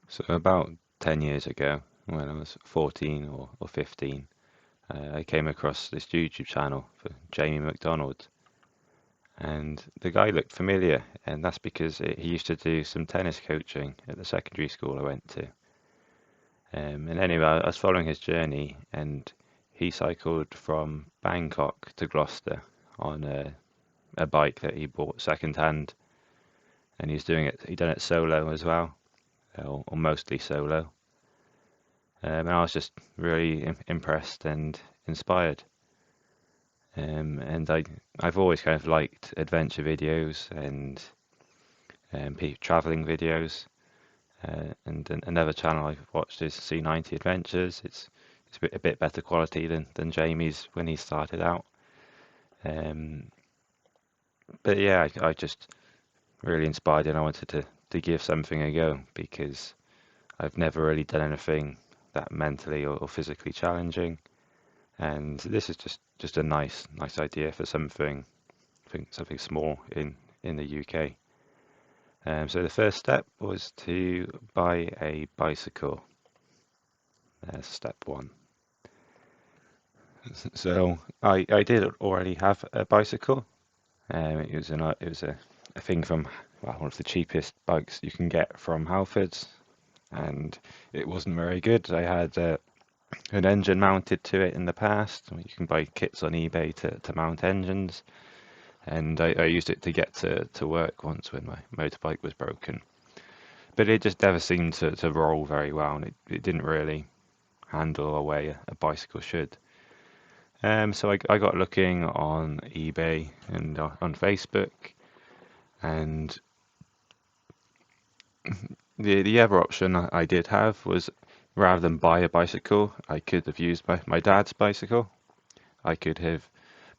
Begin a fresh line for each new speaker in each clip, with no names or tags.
So about 10 years ago, when I was 14 or 15, I came across this YouTube channel for Jamie McDonald. And the guy looked familiar, and that's because he used to do some tennis coaching at the secondary school I went to. And anyway, I was following his journey, and he cycled from Bangkok to Gloucester on a bike that he bought second-hand, and he'd done it solo as well, or mostly solo. And I was just really impressed and inspired. And I've always kind of liked adventure videos and traveling videos. And another channel I've watched is C90 Adventures. It's a bit better quality than Jamie's when he started out. Um, but yeah, I just really inspired and I wanted to give something a go because I've never really done anything that mentally or physically challenging. And this is just a nice idea for something small in the UK. So the first step was to buy a bicycle. There's step one. So I did already have a bicycle. It was a thing from one of the cheapest bikes you can get from Halfords, and it wasn't very good. I had an engine mounted to it in the past. You can buy kits on eBay to mount engines, and I used it to get to work once when my motorbike was broken. But it just never seemed to roll very well, and it didn't really handle the way a bicycle should. So I got looking on eBay and on Facebook, and the other option I did have was rather than buy a bicycle, I could have used my dad's bicycle. I could have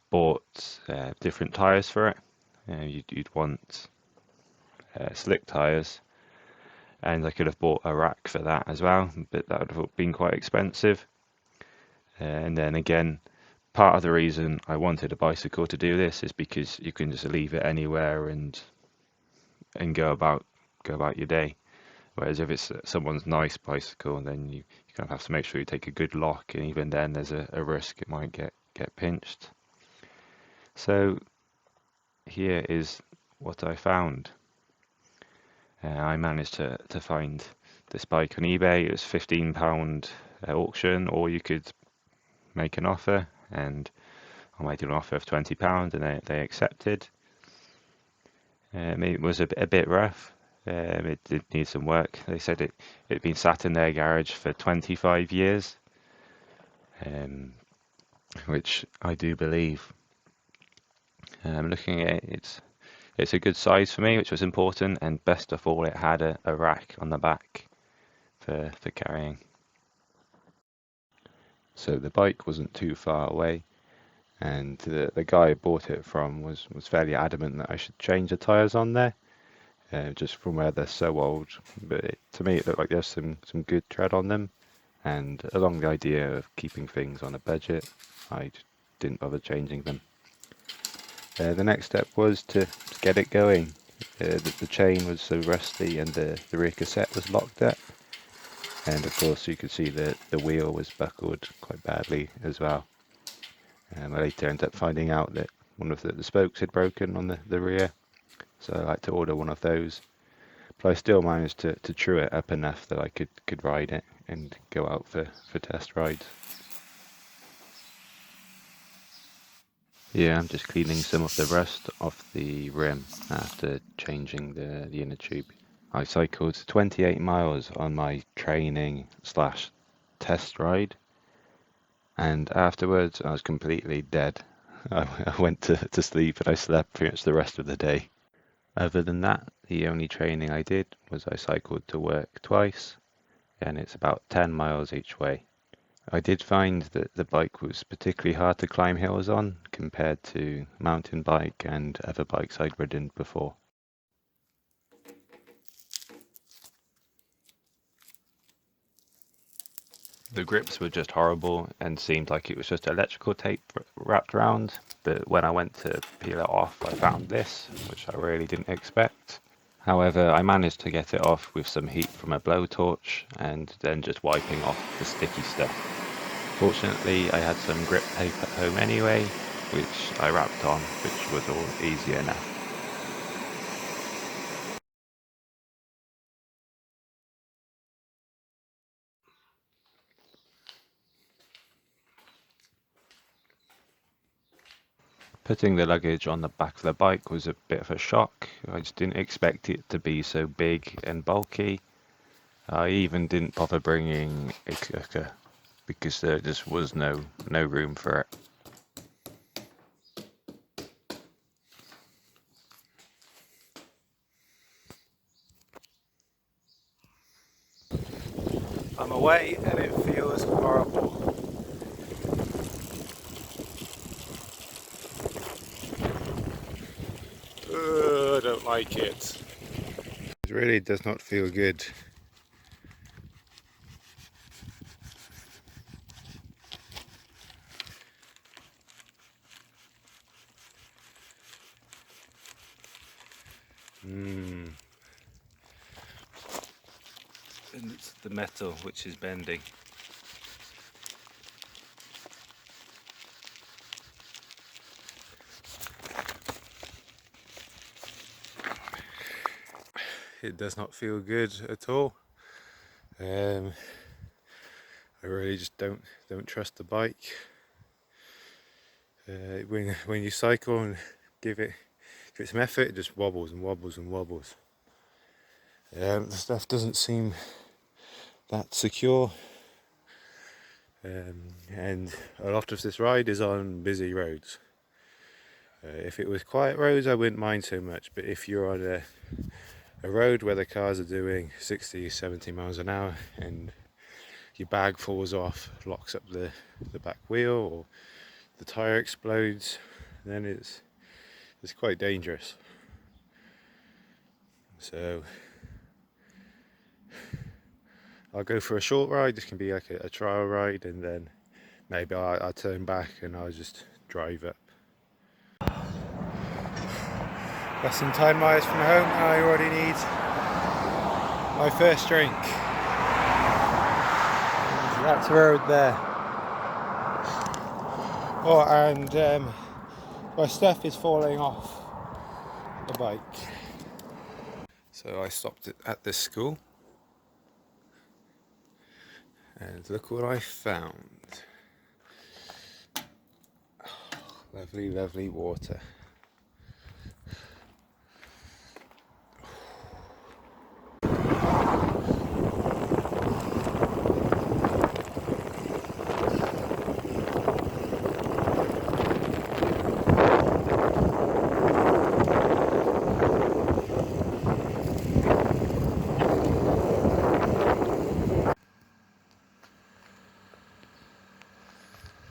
bought different tires for it. You'd want slick tires, and I could have bought a rack for that as well, but that would have been quite expensive. And then again, part of the reason I wanted a bicycle to do this is because you can just leave it anywhere and go about your day. Whereas if it's someone's nice bicycle, then you kind of have to make sure you take a good lock, and even then there's a risk it might get pinched. So here is what I found. I managed to find this bike on eBay. It was £15 auction, or you could make an offer, and I made an offer of £20, and they accepted. It was a bit rough. It did need some work. They said it'd been sat in their garage for 25 years, which I do believe. Looking at it, it's a good size for me, which was important, and best of all, it had a rack on the back for carrying. So the bike wasn't too far away, and the guy I bought it from was fairly adamant that I should change the tyres on there, just from where they're so old. But to me, it looked like there's some good tread on them, and along the idea of keeping things on a budget, I didn't bother changing them. The next step was to get it going. The chain was so rusty, and the rear cassette was locked up. And of course you could see that the wheel was buckled quite badly as well. I later ended up finding out that one of the spokes had broken on the rear, so I had to order one of those. But I still managed to true it up enough that I could ride it and go out for test rides. Yeah, I'm just cleaning some of the rust off the rim after changing the inner tube. I cycled 28 miles on my training slash test ride, and afterwards I was completely dead. I went to sleep and I slept pretty much the rest of the day. Other than that, the only training I did was I cycled to work twice, and it's about 10 miles each way. I did find that the bike was particularly hard to climb hills on compared to mountain bike and other bikes I'd ridden before. The grips were just horrible and seemed like it was just electrical tape wrapped around, but when I went to peel it off, I found this, which I really didn't expect. However, I managed to get it off with some heat from a blowtorch and then just wiping off the sticky stuff. Fortunately, I had some grip tape at home anyway, which I wrapped on, which was all easy enough. Putting the luggage on the back of the bike was a bit of a shock. I just didn't expect it to be so big and bulky. I even didn't bother bringing a cooker because there just was no room for it. I'm away and it feels horrible. I don't like it. It really does not feel good. And it's the metal which is bending. It does not feel good at all. I really just don't trust the bike. When you cycle and give it some effort, it just wobbles and wobbles and wobbles. The stuff doesn't seem that secure, and a lot of this ride is on busy roads. If it was quiet roads, I wouldn't mind so much, but if you're on a road where the cars are doing 60, 70 miles an hour and your bag falls off, locks up the back wheel, or the tyre explodes, then it's quite dangerous. So I'll go for a short ride. This can be like a trial ride, and then maybe I'll turn back and I'll just drive up. Less than 10 miles from home and I already need my first drink. And that's the road there. Oh, and my stuff is falling off the bike. So I stopped at this school and look what I found. Oh, lovely, lovely water.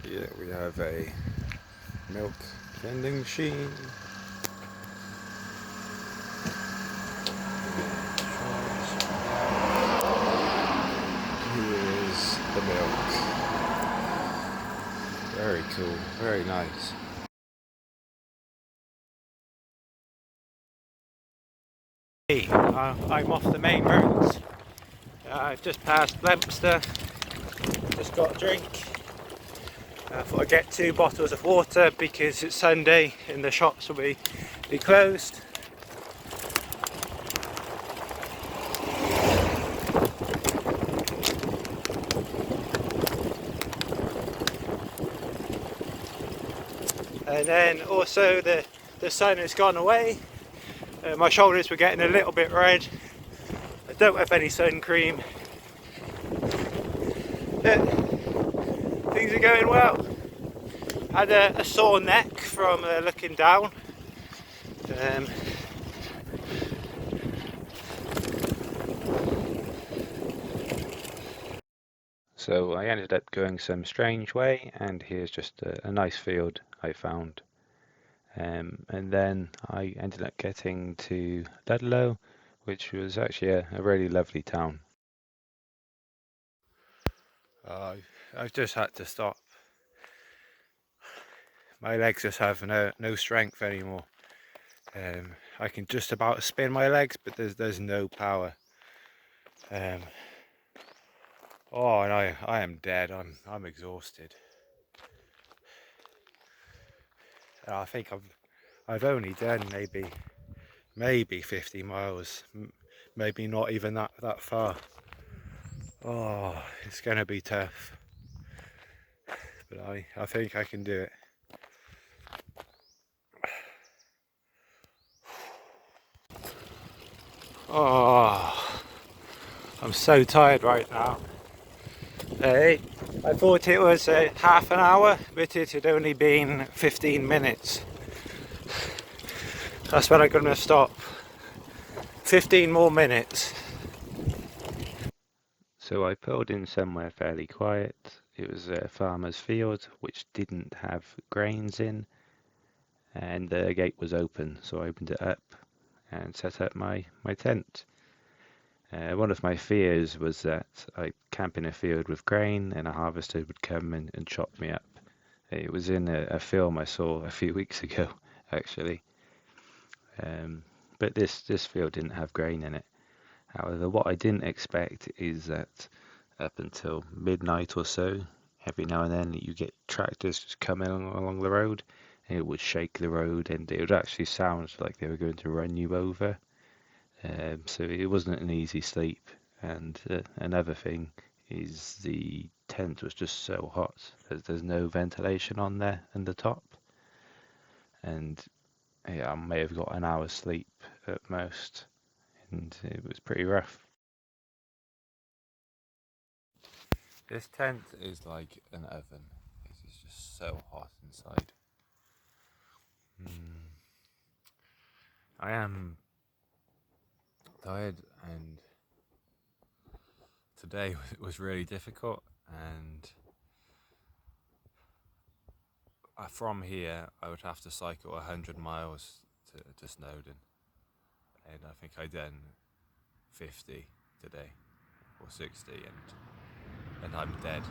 Yeah, we have a milk vending machine. Here's the milk. Very cool, very nice. Hey, I'm off the main roads. I've just passed Leominster, just got a drink. I thought I'd get 2 bottles of water because it's Sunday and the shops will be closed. And then also the sun has gone away. My shoulders were getting a little bit red. I don't have any sun cream. Things are going well. I had a sore neck from looking down. So I ended up going some strange way, and here's just a nice field I found. And then I ended up getting to Ludlow, which was actually a really lovely town. I've just had to stop. My legs just have no strength anymore.
I can just about spin my legs, but there's no power. Oh, and I am dead. I'm exhausted. And I think I've only done maybe 50 miles, maybe not even that far. Oh, it's gonna be tough, but I think I can do it. Oh, I'm so tired right now. Hey, I thought it was half an hour, but it had only been 15 minutes. That's when I'm gonna stop. 15 more minutes.
So I pulled in somewhere fairly quiet. It was a farmer's field which didn't have grains in, and the gate was open, so I opened it up and set up my tent. One of my fears was that I'd camp in a field with grain and a harvester would come and chop me up. It was in a film I saw a few weeks ago, actually. But this field didn't have grain in it. However, what I didn't expect is that up until midnight or so, every now and then you get tractors just coming along the road, and it would shake the road, and it would actually sound like they were going to run you over. So it wasn't an easy sleep. And another thing is the tent was just so hot. There's no ventilation on there in the top, and yeah, I may have got an hour's sleep at most, and it was pretty rough. This tent is like an oven. It's just so hot inside. I am tired, and today was really difficult. And from here, I would have to cycle 100 miles to Snowdon, and I think I done 50 today or 60, and I'm dead.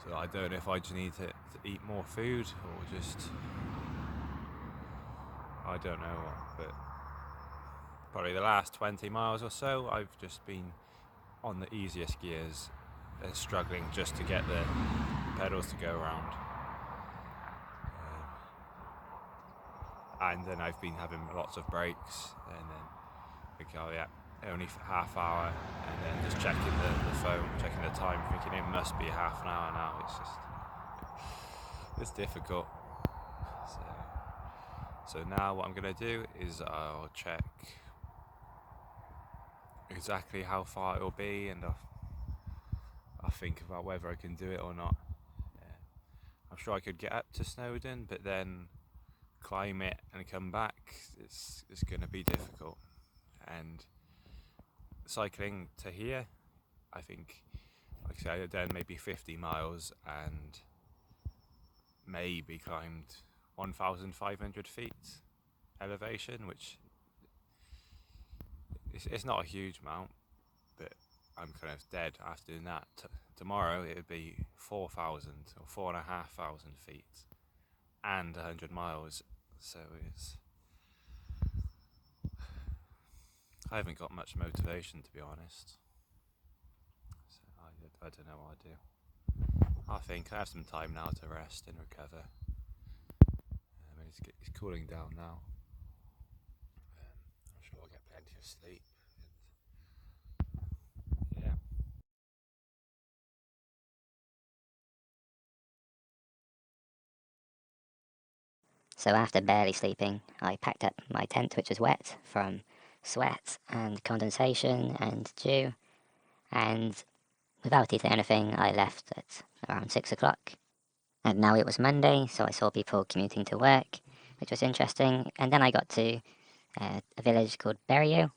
So I don't know if I just need to eat more food or just I don't know what, but probably the last 20 miles or so I've just been on the easiest gears, struggling just to get the pedals to go around. And then I've been having lots of breaks, and then think, oh yeah, only half hour, and then just checking the phone, checking the time, thinking it must be half an hour now. It's difficult. So now what I'm going to do is I'll check exactly how far it will be, and I'll think about whether I can do it or not. I'm sure I could get up to Snowdon, but then climb it and come back, it's going to be difficult. And cycling to here, I think, like I said, I've done maybe 50 miles and maybe climbed 1,500 feet elevation, which it's not a huge amount, but I'm kind of dead after doing that. Tomorrow it would be 4,000 or 4,500 feet and 100 miles. So I haven't got much motivation, to be honest. So I don't know what I do. I think I have some time now to rest and recover. It's cooling down now. I'm sure I'll get plenty of sleep. And yeah.
So after barely sleeping, I packed up my tent, which was wet from sweat and condensation and dew, and without eating anything, I left at around 6 o'clock. And now it was Monday, so I saw people commuting to work, which was interesting. And then I got to a village called Berrio,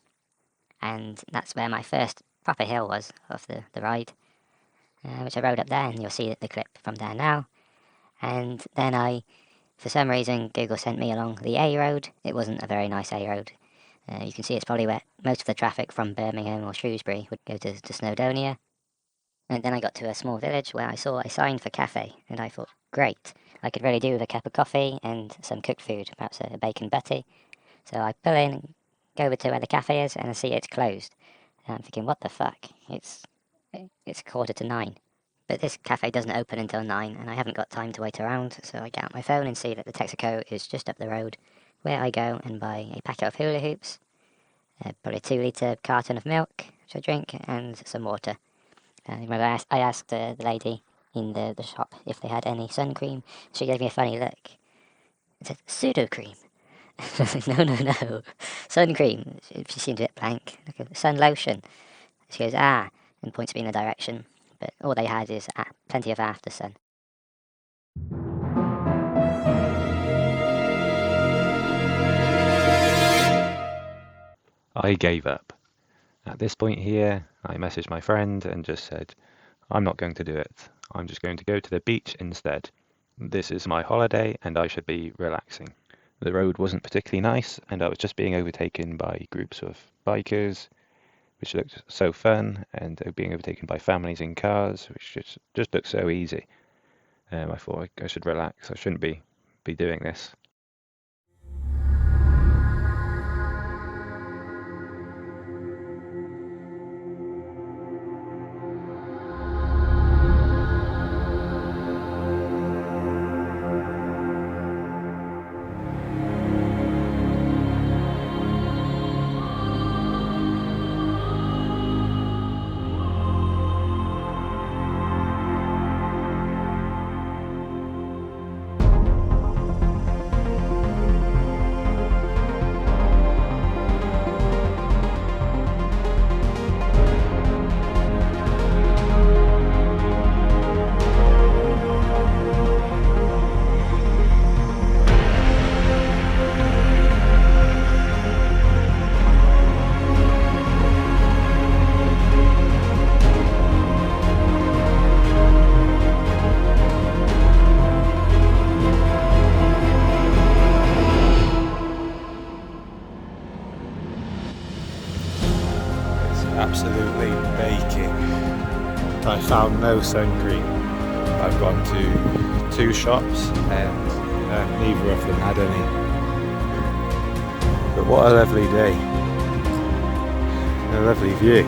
and that's where my first proper hill was of the ride, which I rode up there, and you'll see the clip from there now. And then for some reason, Google sent me along the A road. It wasn't a very nice A road. You can see it's probably where most of the traffic from Birmingham or Shrewsbury would go to Snowdonia. And then I got to a small village where I saw a sign for cafe, and I thought, great, I could really do with a cup of coffee and some cooked food, perhaps a bacon butty. So I pull in, go over to where the cafe is, and I see it's closed. And I'm thinking, what the fuck? It's 9:15. But this cafe doesn't open until 9, and I haven't got time to wait around, so I get out my phone and see that the Texaco is just up the road, where I go and buy a packet of hula hoops, probably a 2 litre carton of milk, which I drink, and some water. I asked the lady in the shop if they had any sun cream. She gave me a funny look. It said, pseudo cream. I was like, no. Sun cream. She seemed a bit blank. Like a sun lotion. She goes, and points me in a direction. But all they had is plenty of after sun.
I gave up. At this point here, I messaged my friend and just said, I'm not going to do it. I'm just going to go to the beach instead. This is my holiday and I should be relaxing. The road wasn't particularly nice and I was just being overtaken by groups of bikers, which looked so fun, and being overtaken by families in cars, which just looked so easy. I thought I should relax. I shouldn't be doing this.
Absolutely baking. I found no sun cream. I've gone to 2 shops and neither of them had any. But what a lovely day. A lovely view.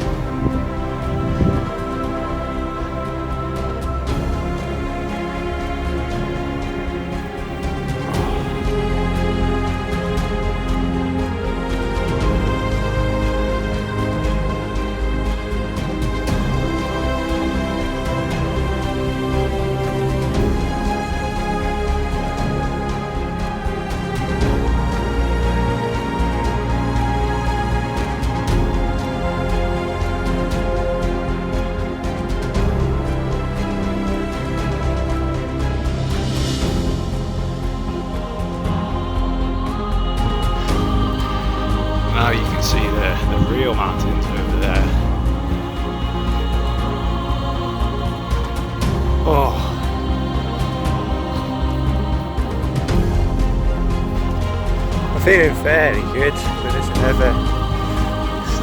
Now you can see the real mountains over there. Oh. I'm feeling fairly good, but it's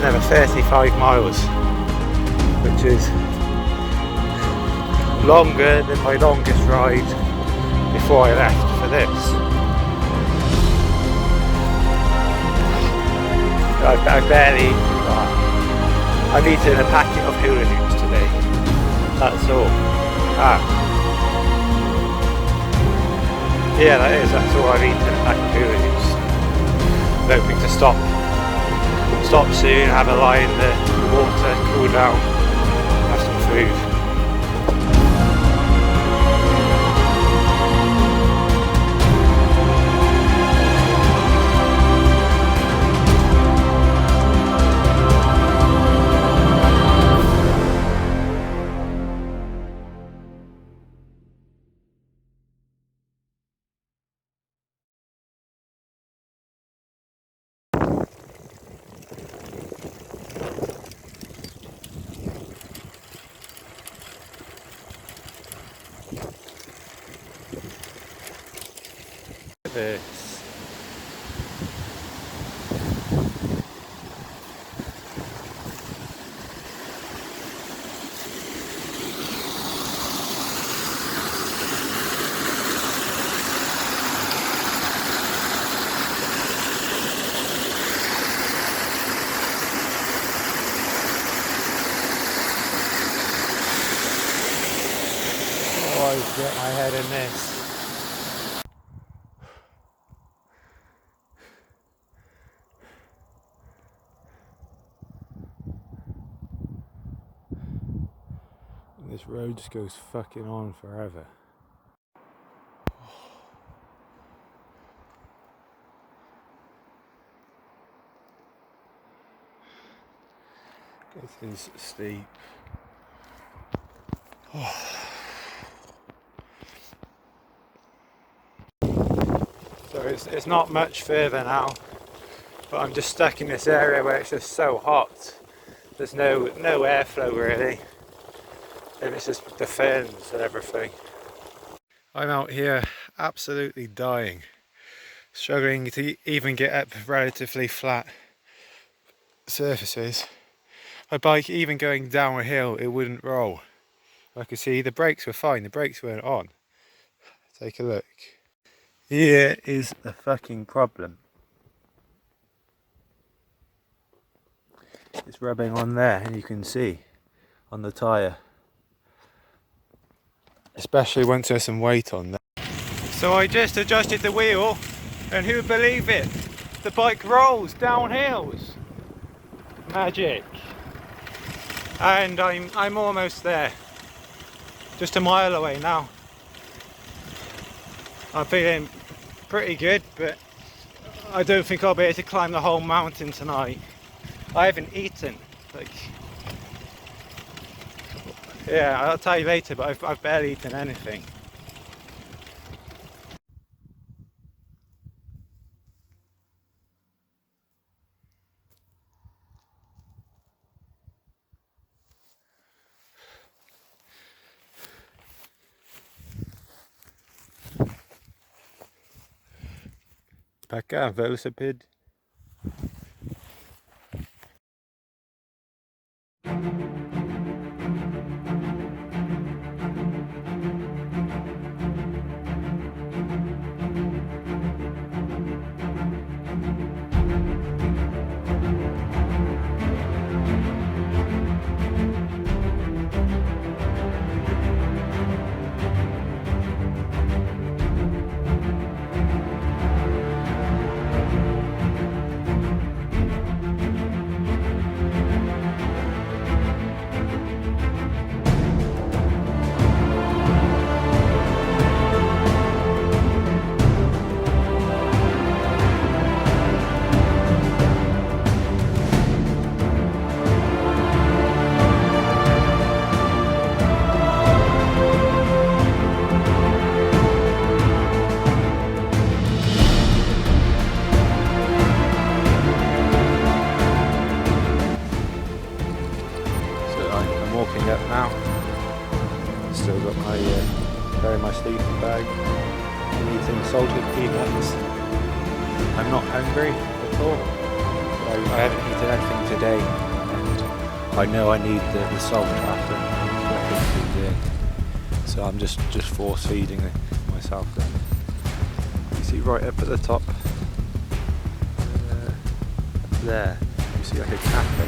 another 35 miles, which is longer than my longest ride before I left for this. I've eaten a packet of hula hoops today. That's all. Yeah, that's all I've eaten, a packet of hula hoops. I'm hoping to stop soon, have a lie in the water, cool down, have some food. This. tried to get my head in this. This road just goes fucking on forever. Getting steep. So it's not much further now, but I'm just stuck in this area where it's just so hot. There's no airflow really, and it's just the ferns and everything. I'm out here absolutely dying, struggling to even get up relatively flat surfaces. My bike, even going down a hill, it wouldn't roll. I could see the brakes were fine, the brakes weren't on. Take a look. Here is the fucking problem. It's rubbing on there, and you can see on the tyre. Especially once there's some weight on there. So I just adjusted the wheel, and who would believe it? The bike rolls down hills. Magic. And I'm almost there. Just a mile away now. I'm feeling pretty good, but I don't think I'll be able to climb the whole mountain tonight. I haven't eaten, yeah, I'll tell you later, but I've barely eaten anything. Pekka, velocipede. Walking up now. Still got my carrying my sleeping bag and eating salted peanuts. I'm not hungry at all. I haven't eaten anything today, and I know I need the salt after what I've been doing. So I'm just force feeding myself then. You see right up at the top there, you see like a cafe.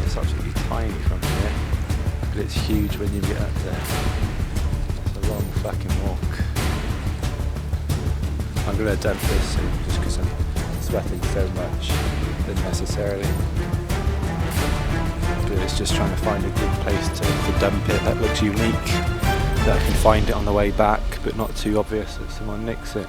It's absolutely tiny from here, but it's huge when you get up there. It's a long fucking walk. I'm going to dump this soon just because I'm sweating so much unnecessarily. But it's just trying to find a good place to dump it that looks unique, that I can find it on the way back but not too obvious that someone nicks it.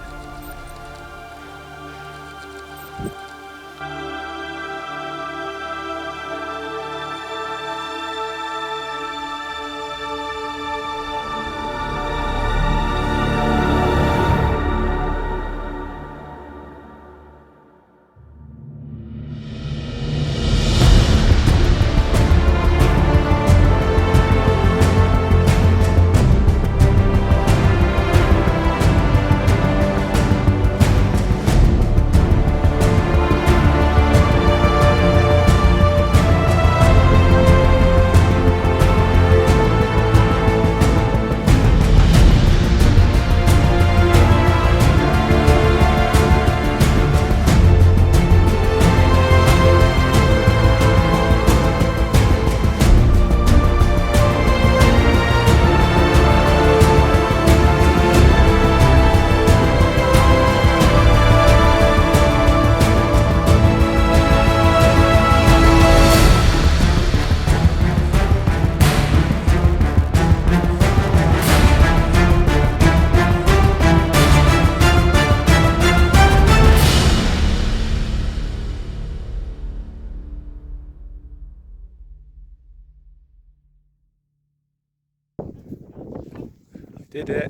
Did it.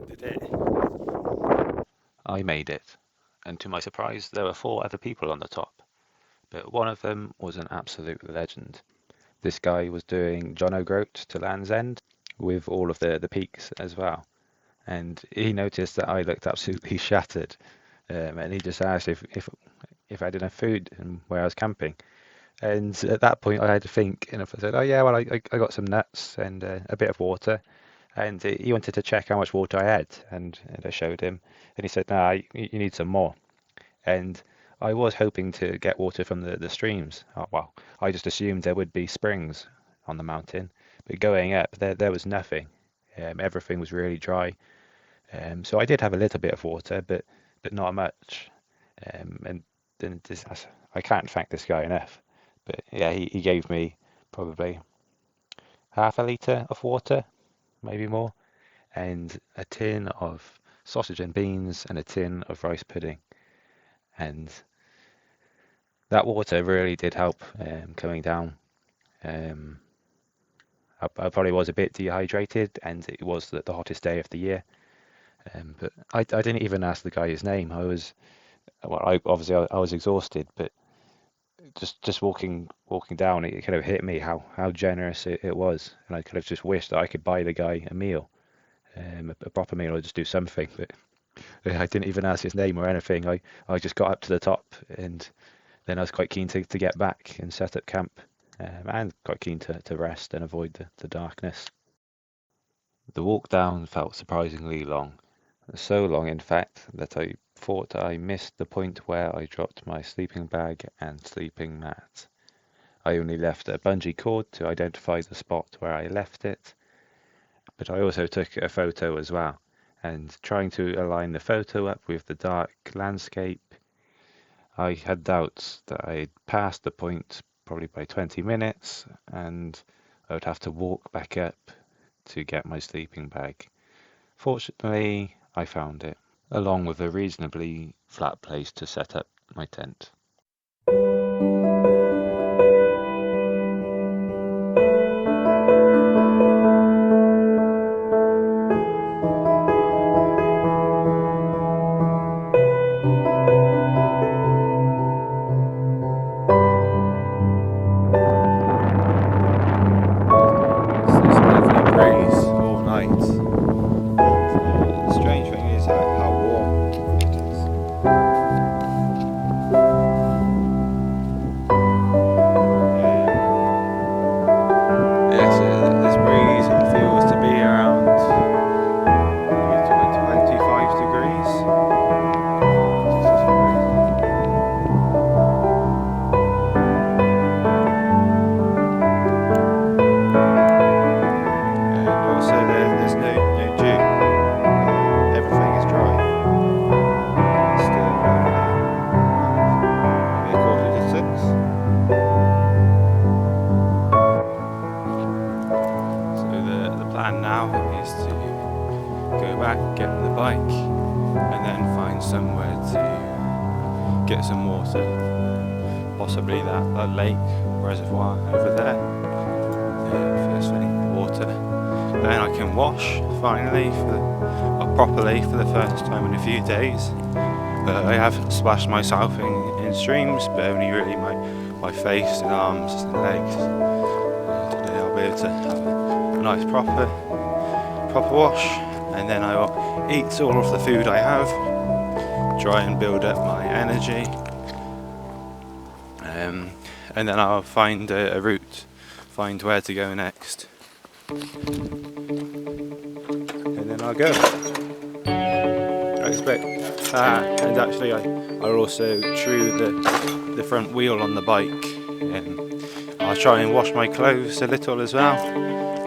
Did it.
I made it, and to my surprise, there were 4 other people on the top, but one of them was an absolute legend. This guy was doing John O'Groat to Land's End with all of the peaks as well, and he noticed that I looked absolutely shattered, and he just asked if I had enough food and where I was camping. And at that point, I had to think, and if I said, "Oh yeah, well, I got some nuts and a bit of water," and he wanted to check how much water I had, and I showed him, and he said, "Nah, you need some more." And I was hoping to get water from the streams. Oh, well, I just assumed there would be springs on the mountain, but going up, there was nothing. Everything was really dry. So I did have a little bit of water, but not much. And then I can't thank this guy enough. But yeah, he gave me probably half a litre of water, maybe more, and a tin of sausage and beans and a tin of rice pudding. And that water really did help coming down. Um, I probably was a bit dehydrated, and it was the hottest day of the year. But I didn't even ask the guy his name. I was exhausted, but just walking down, it kind of hit me how generous it was, and I kind of just wished that I could buy the guy a meal, a proper meal, or just do something. But I didn't even ask his name or anything. I just got up to the top, and then I was quite keen to get back and set up camp, and quite keen to rest and avoid the darkness. The walk down felt surprisingly long, so long in fact that I thought I missed the point where I dropped my sleeping bag and sleeping mat. I only left a bungee cord to identify the spot where I left it, but I also took a photo as well, and trying to align the photo up with the dark landscape, I had doubts that I'd passed the point probably by 20 minutes, and I would have to walk back up to get my sleeping bag. Fortunately, I found it, along with a reasonably flat place to set up my tent.
It's a lovely breeze all night. And the strange thing is how warm it is. Yes, this breeze it feels to be around maybe 25 degrees. And also there's no dew. Everything is dry. It's still maybe 5:45. So the plan now is to go back, get the bike, and then find somewhere to get some water. Possibly that lake reservoir over there. First thing, water. Then I can wash finally properly for the first time in a few days. I have splashed myself in streams, but only really my face and arms and legs. Today I'll be able to have a nice proper wash, and then I will eat all of the food I have, try and build up my energy, and then I'll find a route, find where to go next, and then I'll go. I expect, and actually I'll also true the front wheel on the bike. I'll try and wash my clothes a little as well,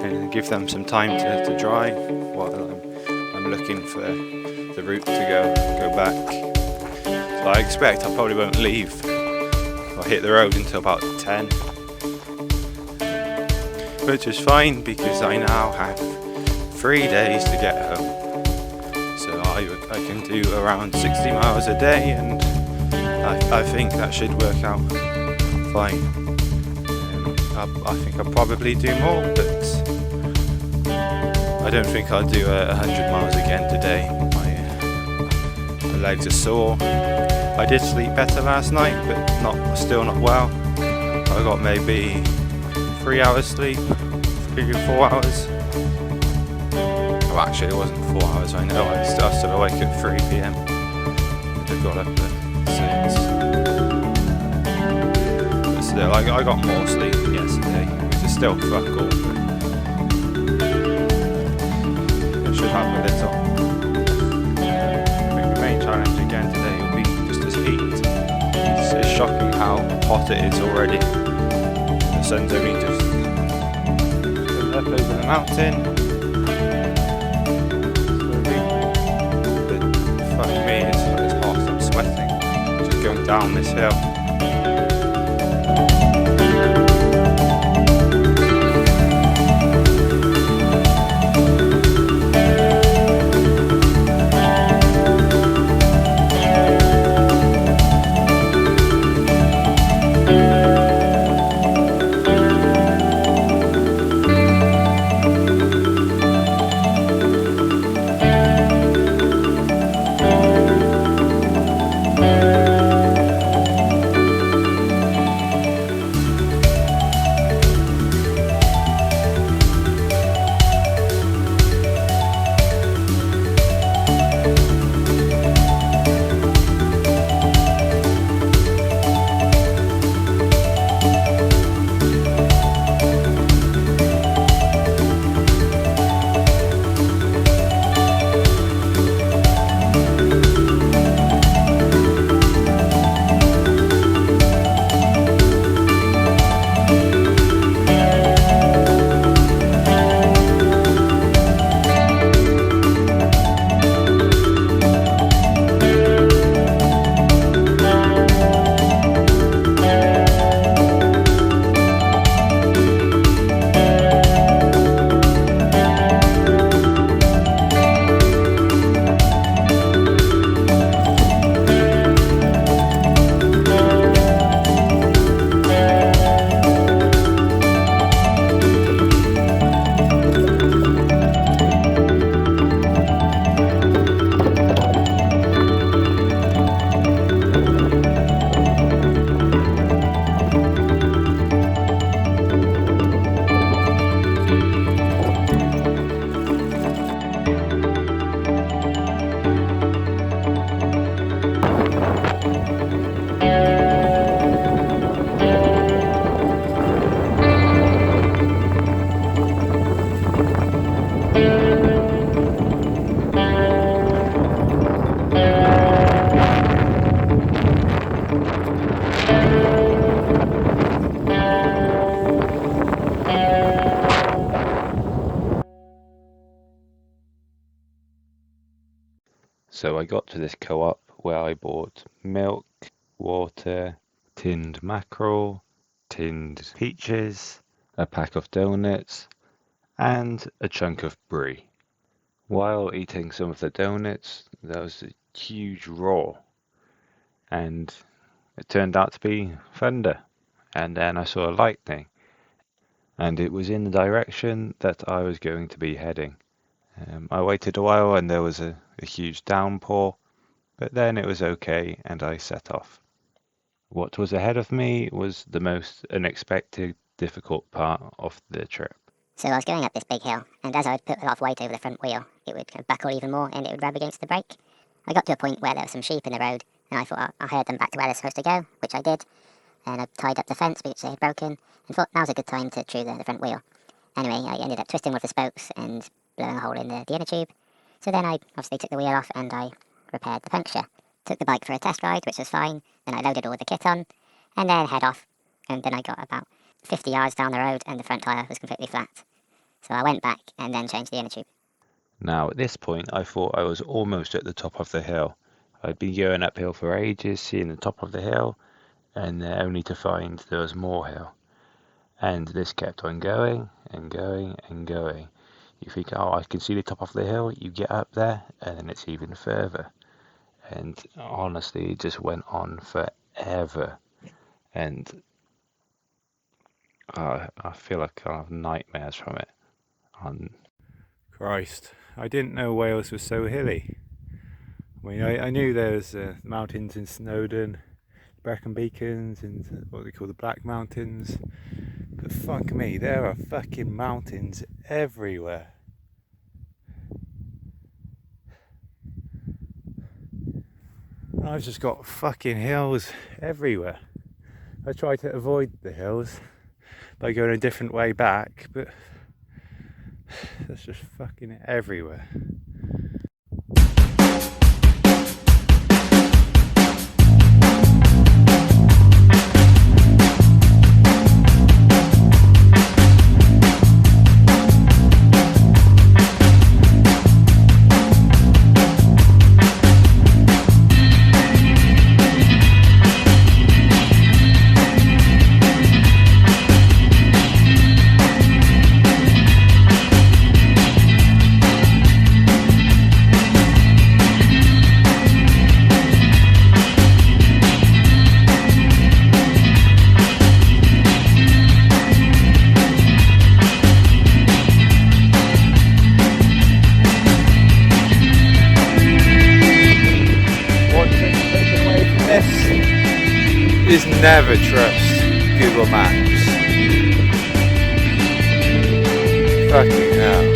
and give them some time to dry while I'm looking for the route to go back. So I expect I probably won't leave or hit the road until about 10, which is fine because I now have 3 days to get home. So I can do around 60 miles a day, and I think that should work out fine. I think I'll probably do more, but I don't think I'll do 100 miles again today. My legs are sore. I did sleep better last night, but still not well. I got maybe 3 hours sleep, 3 or 4 hours. Well, actually it wasn't 4 hours, I know. I was still awake at 3 p.m. I got up at 6. But still, I got more sleep than yesterday, which is still fuck all. I should have a little. I think the main challenge again today will be just this heat. It's shocking how hot it is already. The sun's only just up over the mountain. Fuck me, it's hot, I'm sweating, just going down this hill.
So I got to this co-op where I bought milk, water, tinned mackerel, tinned peaches, a pack of donuts, and a chunk of brie. While eating some of the donuts, there was a huge roar, and it turned out to be thunder. And then I saw lightning, and it was in the direction that I was going to be heading. I waited a while and there was a huge downpour, but then it was okay and I set off. What was ahead of me was the most unexpected, difficult part of the trip.
So I was going up this big hill, and as I would put a lot of weight over the front wheel, it would kind of buckle even more and it would rub against the brake. I got to a point where there were some sheep in the road, and I thought I heard them back to where they're supposed to go, which I did. And I tied up the fence which they had broken, and thought now's a good time to chew the front wheel. Anyway, I ended up twisting with the spokes and blowing a hole in the inner tube. So then I obviously took the wheel off and I repaired the puncture. Took the bike for a test ride, which was fine. Then I loaded all the kit on, and then head off. And then I got about 50 yards down the road, and the front tyre was completely flat. So I went back and then changed the inner tube.
Now, at this point, I thought I was almost at the top of the hill. I'd been going uphill for ages, seeing the top of the hill, and only to find there was more hill. And this kept on going and going and going. You think, oh, I can see the top of the hill. You get up there, and then it's even further. And honestly, it just went on forever. And I feel like I have nightmares from it.
Christ, I didn't know Wales was so hilly. I mean, I knew there was mountains in Snowdon, Brecon Beacons, and what they call the Black Mountains. But fuck me, there are fucking mountains everywhere. I've just got fucking hills everywhere. I try to avoid the hills by going a different way back, but that's just fucking everywhere. Is never trust Google Maps. Fucking hell.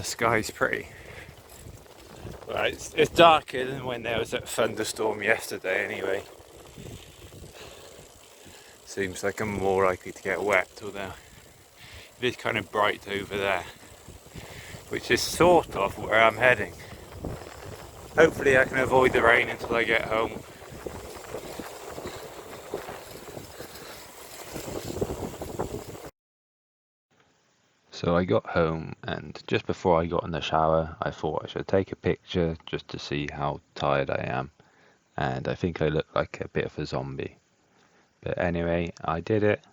Sky's pretty. Well, it's darker than when there was that thunderstorm yesterday anyway. Seems like I'm more likely to get wet, although it is kind of bright over there, which is sort of where I'm heading. Hopefully I can avoid the rain until I get home.
So I got home, and just before I got in the shower, I thought I should take a picture just to see how tired I am. And I think I look like a bit of a zombie. But anyway, I did it.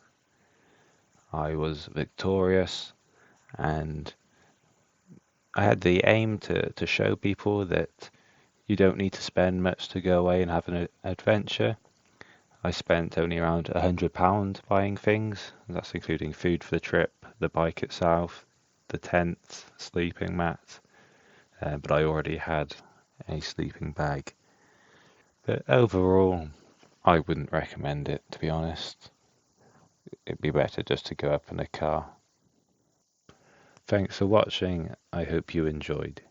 I was victorious, and I had the aim to show people that you don't need to spend much to go away and have an adventure. I spent only around £100 buying things. That's including food for the trip, the bike itself, the tent, sleeping mat. But I already had a sleeping bag. But overall, I wouldn't recommend it, to be honest. It'd be better just to go up in a car. Thanks for watching. I hope you enjoyed.